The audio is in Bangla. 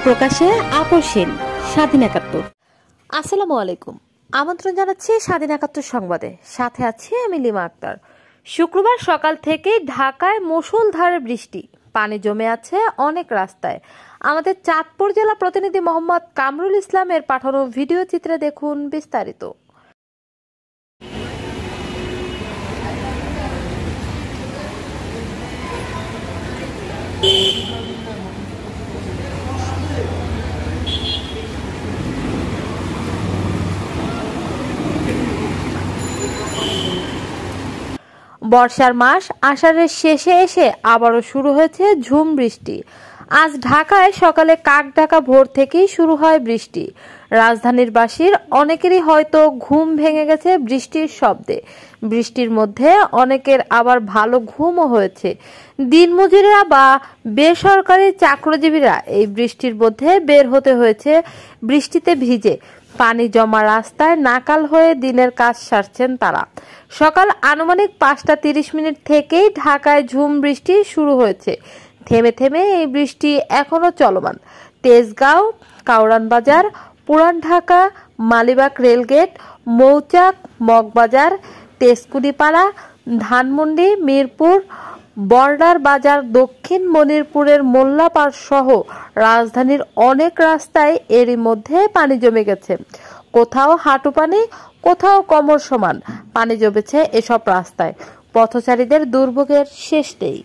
প্রকাশে আপসীন স্বাধীন ৭১। আসসালামু আলাইকুম, আমন্ত্রণ জানাচ্ছি স্বাধীন ৭১ সংবাদে। সাথে আছি আমি লিমা আক্তার। শুক্রবার সকাল থেকে ঢাকায় মুষলধারে বৃষ্টি, পানি জমে আছে অনেক রাস্তায়। আমাদের চাঁদপুর জেলা প্রতিনিধি মোহাম্মদ কামরুল ইসলামের পাঠানো ভিডিও চিত্রে দেখুন বিস্তারিত। বর্ষার মাস আষাঢ়ের শেষে এসে আবারও শুরু হয়েছে ঝুম বৃষ্টি। আজ ঢাকায় সকালে কাকডাকা ভোর থেকেই শুরু হয় বৃষ্টি। রাজধানীর বাসীর অনেকেরই হয়তো ঘুম ভেঙে গেছে বৃষ্টির শব্দে। বৃষ্টির মধ্যে অনেকের আবার ভালো ঘুমও হয়েছে। দিনমজুরিরা বা বেসরকারি চাকরিজীবীরা এই বৃষ্টির মধ্যে বের হতে হয়েছে বৃষ্টিতে ভিজে। পানি জমা রাস্তায় নাকাল হয়ে দিনের কাজ সারছেন তারা। সকাল আনুমানিক ৫টা ৩০ মিনিট থেকেই ঢাকায় ঝুম বৃষ্টি শুরু হয়েছে। থেমে থেমে এই বৃষ্টি এখনো চলমান। তেজগাঁও, কাউরান বাজার, পুরান ঢাকা, মালিবাগ রেলগেট, মৌচাক, মগবাজার, তেজকুনিপাড়া, ধানমন্ডি, মিরপুর, বর্ডার বাজার, দক্ষিণ মনিরপুরের মোল্লাপাড় সহ রাজধানীর অনেক রাস্তায় এরই মধ্যে পানি জমে গেছে। কোথাও হাঁটু পানি, কোথাও কোমর সমান পানি জমেছে এসব রাস্তায়। পথচারীদের দুর্ভোগের শেষ নেই।